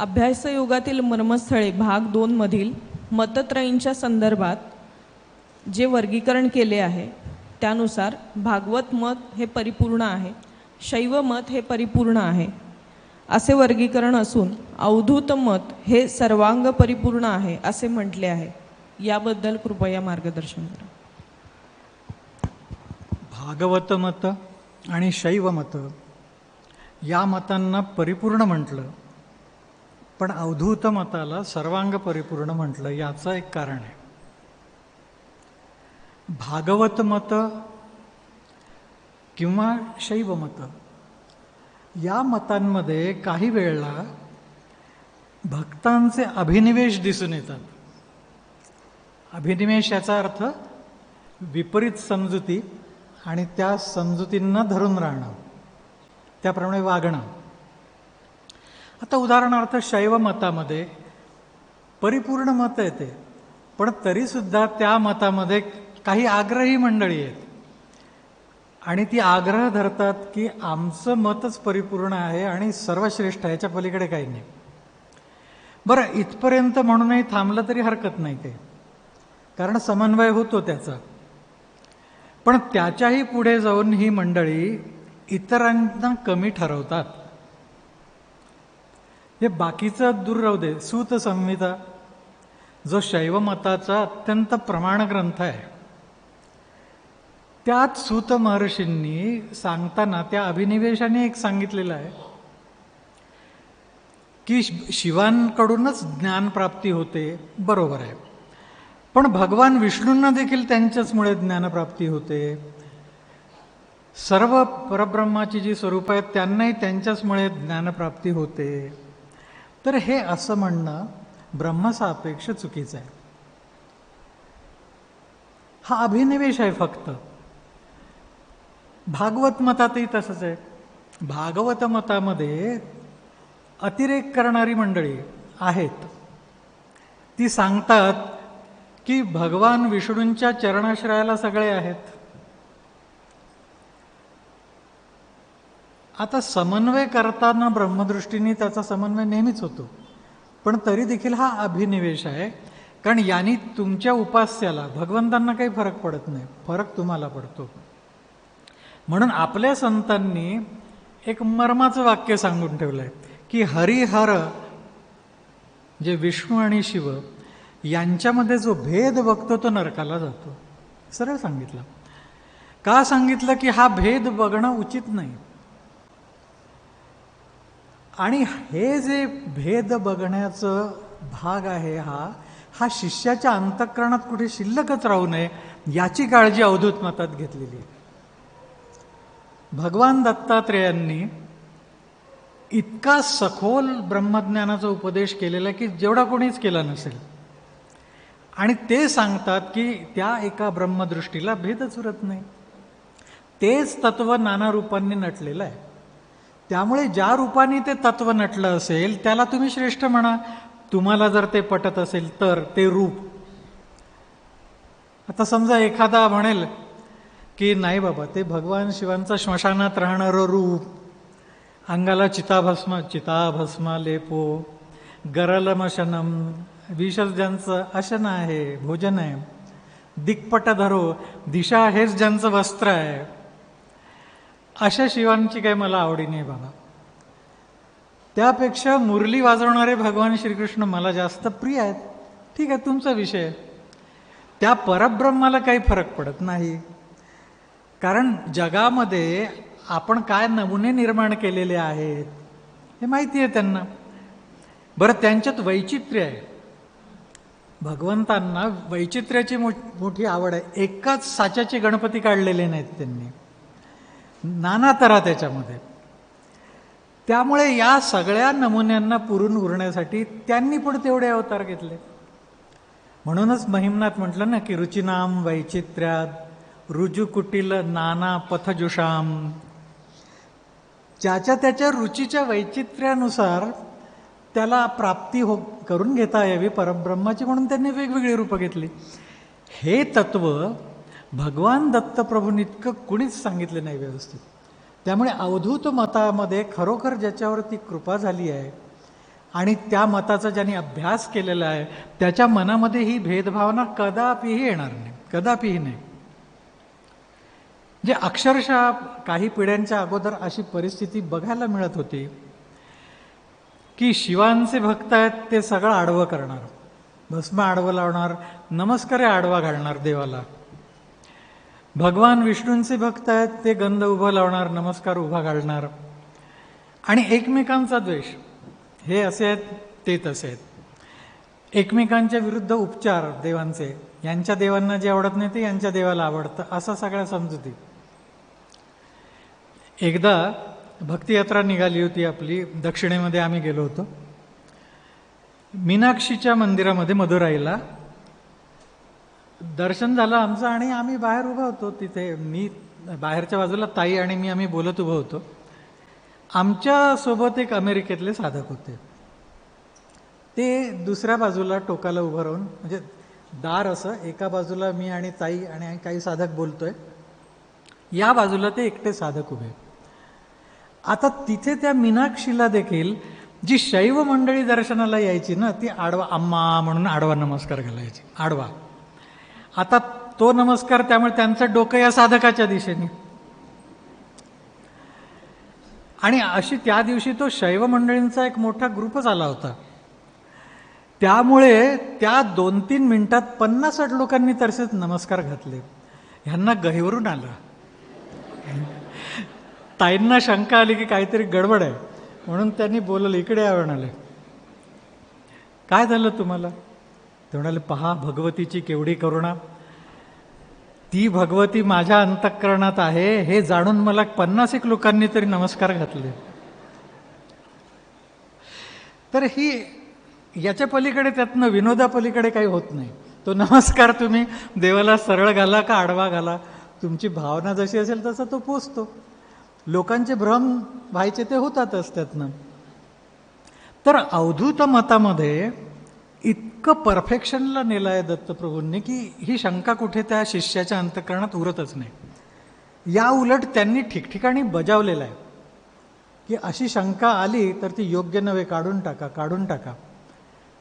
अभ्यासयोगातील मर्मस्थळे भाग 2 मधील मतत्रयींच्या संदर्भात जे वर्गीकरण केले आहे त्यानुसार भागवत मत हे परिपूर्ण आहे, शैव मत हे परिपूर्ण आहे असे वर्गीकरण असून अवधूत मत हे सर्वांग परिपूर्ण आहे असे म्हटले आहे. याबद्दल कृपया मार्गदर्शन करा. भागवत मत आणि शैव मत या मतांना परिपूर्ण म्हटलं, पण अवधूत मताला सर्वांग परिपूर्ण म्हटलं. याचं एक कारण आहे. भागवत मत किंवा शैव मत या मतांमध्ये काही वेळेला भक्तांचे अभिनिवेश दिसून येतात. अभिनिवेश याचा अर्थ विपरीत समजुती आणि त्या समजुतींना धरून राहणं, त्याप्रमाणे वागणं. आता उदाहरणार्थ शैव मतामध्ये परिपूर्ण मत येते, पण तरीसुद्धा त्या मतामध्ये काही आग्रही मंडळी आहेत आणि ती आग्रह धरतात की आमचं मतच परिपूर्ण आहे आणि सर्वश्रेष्ठ आहे, याच्या पलीकडे काही नाही. बरं, इथपर्यंत म्हणूनही थांबलं तरी हरकत नाही ते, कारण समन्वय होतो त्याचा. पण त्याच्याही पुढे जाऊन ही मंडळी इतरांना कमी ठरवतात. हे बाकीचं दूर राहू दे. सूत संहिता जो शैव मताचा अत्यंत प्रमाण ग्रंथ आहे, त्यात सूत महर्षींनी सांगताना त्या अभिनिवेशाने एक सांगितलेलं आहे की शिवांकडूनच ज्ञानप्राप्ती होते. बरोबर आहे, पण भगवान विष्णूंना देखील त्यांच्याचमुळे ज्ञानप्राप्ती होते. सर्व परब्रह्माची जी स्वरूप आहेत त्यांनाही त्यांच्याचमुळे ज्ञानप्राप्ती होते. तर हे असं म्हणणं ब्रह्मसापेक्ष चुकीचं आहे. हा अभिनिवेश आहे फक्त. भागवत मतातही तसंच आहे. भागवत मतामध्ये अतिरेक करणारी मंडळी आहेत. ती सांगतात की भगवान विष्णूंच्या चरणाश्रयाला सगळे आहेत. आता समन्वय करताना ब्रह्मदृष्टीने त्याचा समन्वय नेहमीच होतो, पण तरी देखील हा अभिनिवेश आहे. कारण यांनी तुमच्या उपास्याला भगवंतांना काही फरक पडत नाही, फरक तुम्हाला पडतो. म्हणून आपल्या संतांनी एक मर्माचं वाक्य सांगून ठेवलंय की हरिहर जे विष्णू आणि शिव यांच्यामध्ये जो भेद बघतो तो नरकाला जातो. सरळ सांगितलं. का सांगितलं? की हा भेद बघणं उचित नाही. आणि हे जे भेद बघण्याचं भाग आहे हा शिष्याच्या अंतःकरणात कुठे शिल्लकच राहू नये याची काळजी अवधूत मतात घेतलेली आहे. भगवान दत्तात्रेयांनी इतका सखोल ब्रह्मज्ञानाचा उपदेश केलेला की जेवढा कोणीच केला नसेल. आणि ते सांगतात की त्या एका ब्रह्मदृष्टीला भेदच उरत नाही. तेच तत्व नाना रूपांनी नटलेलं आहे. त्यामुळे ज्या रूपाने ते तत्व नटलं असेल त्याला तुम्ही श्रेष्ठ म्हणा. तुम्हाला जर ते पटत असेल तर ते रूप. आता समजा एखादा म्हणेल की नाही बाबा, ते भगवान शिवांचं श्मशानात राहणारं रूप, अंगाला चिताभस्मा लेपो, गरलमशनम, विषच ज्यांचं अशन आहे, भोजन आहे, दिक्पट धरो, दिशा हेच ज्यांचं वस्त्र आहे, अशा शिवांची काही मला आवडी नाही बाबा. त्यापेक्षा मुरली वाजवणारे भगवान श्रीकृष्ण मला जास्त प्रिय आहेत. ठीक आहे, तुमचा विषय. त्या परब्रह्माला काही फरक पडत नाही. कारण जगामध्ये आपण काय नमुने निर्माण केलेले आहेत हे माहिती आहे त्यांना. बरं, त्यांच्यात वैचित्र्य आहे. भगवंतांना वैचित्र्याची मोठी आवड आहे. एकाच साच्याचे गणपती काढलेले नाहीत त्यांनी, नाना तऱ्हा त्याच्यामध्ये. त्यामुळे या सगळ्या नमुन्यांना पुरून उरण्यासाठी त्यांनी पण तेवढे अवतार घेतले. म्हणूनच महिमनाथ म्हटलं ना की रुचिनाम वैचित्र्यात रुजुकुटील नाना पथजुषाम. ज्याच्या त्याच्या रुचीच्या वैचित्र्यानुसार त्याला प्राप्ती करून घेता यावी परब्रह्माची, म्हणून त्यांनी वेगवेगळी रूपं घेतली. हे तत्व भगवान दत्तप्रभूंनी इतकं कुणीच सांगितलं नाही व्यवस्थित. त्यामुळे अवधूत मतामध्ये खरोखर ज्याच्यावरती कृपा झाली आहे आणि त्या मताचा ज्यांनी अभ्यास केलेला आहे त्याच्या मनामध्ये ही भेदभावना कदापिही येणार नाही, कदापिही नाही. जे अक्षरशः काही पिढ्यांच्या अगोदर अशी परिस्थिती बघायला मिळत होती की शिवांचे भक्त आहेत ते सगळं आडवं करणार, भस्म आडवं लावणार, नमस्कारे आडवा घालणार देवाला. भगवान विष्णूंचे भक्त आहेत ते गंध उभं लावणार, नमस्कार उभा घालणार. आणि एकमेकांचा द्वेष, हे असे आहेत ते तसे आहेत. एकमेकांच्या विरुद्ध उपचार देवांचे, यांच्या देवांना जे आवडत नाही ते यांच्या देवाला आवडतं, असा सगळ्या समजुती. एकदा भक्तियात्रा निघाली होती आपली, दक्षिणेमध्ये आम्ही गेलो होतो. मीनाक्षीच्या मंदिरामध्ये मदुराईला दर्शन झालं आमचं आणि आम्ही बाहेर उभं होतो तिथे. मी बाहेरच्या बाजूला, ताई आणि मी आम्ही बोलत उभं होतो. आमच्या सोबत एक अमेरिकेतले साधक होते. ते दुसऱ्या बाजूला टोकाला उभं राहून, म्हणजे दार असं, एका बाजूला मी आणि ताई आणि काही साधक बोलतोय, या बाजूला ते एकटे साधक उभे. आता तिथे त्या मीनाक्षीला देखील जी शैव मंडळी दर्शनाला यायची ना, ती आडवा अम्मा म्हणून आडवा नमस्कार घालायची, आडवा. आता तो नमस्कार, त्यामुळे त्यांचं डोकं या साधकाच्या दिशेने. आणि अशी त्या दिवशी तो शैव मंडळींचा एक मोठा ग्रुपच आला होता. त्यामुळे त्या 2-3 मिनिटात 50-60 लोकांनी तसेच नमस्कार घातले. ह्यांना गहिवरून आलं. ताईंना शंका आली की काहीतरी गडबड आहे, म्हणून त्यांनी बोलवलं, इकडे या म्हणाले. काय झालं तुम्हाला? ते म्हणाले, पहा भगवतीची केवढी करुणा, ती भगवती माझ्या अंतःकरणात आहे हे जाणून मला 50 लोकांनी तरी नमस्कार घातले. तर ही याच्या पलीकडे, त्यातनं विनोदापलीकडे काही होत नाही. तो नमस्कार तुम्ही देवाला सरळ घाला का आडवा घाला, तुमची भावना जशी असेल तसा तो पोचतो. लोकांचे भ्रम व्हायचे ते होतातच त्यातनं. तर अवधूत मतामध्ये इतकं परफेक्शनला नेलं आहे दत्तप्रभूंनी की ही शंका कुठे त्या शिष्याच्या अंतःकरणात उरतच नाही. या उलट त्यांनी ठिकठिकाणी बजावलेलं आहे की अशी शंका आली तर ती योग्य नव्हे, काढून टाका, काढून टाका.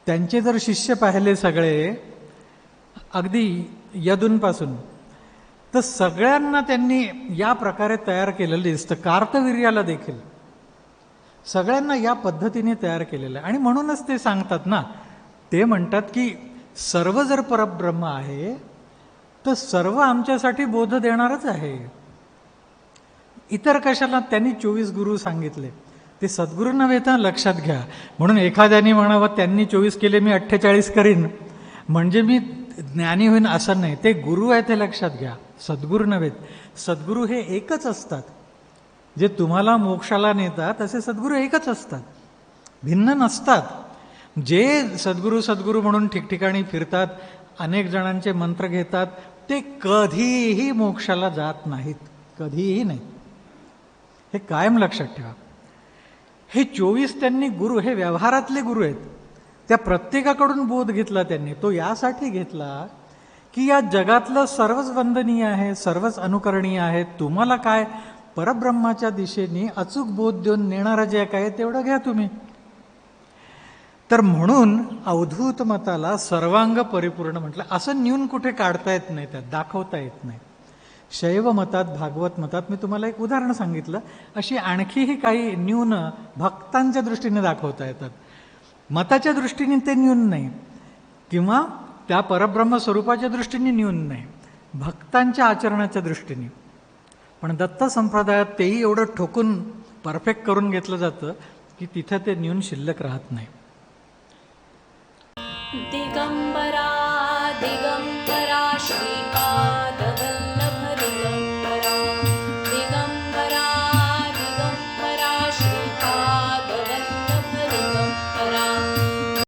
त्यांचे जर शिष्य पाहिले सगळे, अगदी यदूंपासून, तर सगळ्यांना त्यांनी या प्रकारे तयार केलेलं दिसतं. कार्तवीर्याला देखील सगळ्यांना या पद्धतीने तयार केलेलं आहे. आणि म्हणूनच ते सांगतात ना, ते म्हणतात की सर्व जर परब्रह्म आहे तर सर्व आमच्यासाठी बोध देणारच आहे. इतर कशाला? त्यांनी 24 गुरु सांगितले, ते सद्गुरू नव्हे तर लक्षात घ्या. म्हणून एखाद्याने म्हणावं त्यांनी 24 केले, मी 48 करीन म्हणजे मी ज्ञानी होईन, असं नाही. ते गुरु आहे ते लक्षात घ्या, सद्गुरू नव्हेत. सद्गुरू हे एकच असतात. जे तुम्हाला मोक्षाला नेतात तसे सद्गुरू एकच असतात, भिन्न नसतात. जे सद्गुरू सद्गुरू म्हणून ठिकठिकाणी फिरतात, अनेक जणांचे मंत्र घेतात, ते कधीही मोक्षाला जात नाहीत, कधीही नाही. हे कायम लक्षात ठेवा. हे 24 त्यांनी गुरु, हे व्यवहारातले गुरु आहेत. त्या प्रत्येकाकडून बोध घेतला त्यांनी. तो यासाठी घेतला की या जगातलं सर्वच वंदनीय आहे, सर्वच अनुकरणीय आहे. तुम्हाला काय, परब्रह्माच्या दिशेने अचूक बोध देऊन नेणारं जे काय तेवढं घ्या तुम्ही. तर म्हणून अवधूत मताला सर्वांग परिपूर्ण म्हटलं. असं न्यून कुठे काढता येत नाही, त्यात दाखवता येत नाही. शैव मतात, भागवत मतात मी तुम्हाला एक उदाहरण सांगितलं, अशी आणखीही काही न्यून भक्तांच्या दृष्टीने दाखवता येतात. मताच्या दृष्टीने ते न्यून नाही, किंवा त्या परब्रह्म स्वरूपाच्या दृष्टीने न्यून नाही, भक्तांच्या आचरणाच्या दृष्टीने. पण दत्त संप्रदायात तेही एवढं ठोकून परफेक्ट करून घेतलं जातं की तिथं ते न्यून शिल्लक राहत नाही. दिगं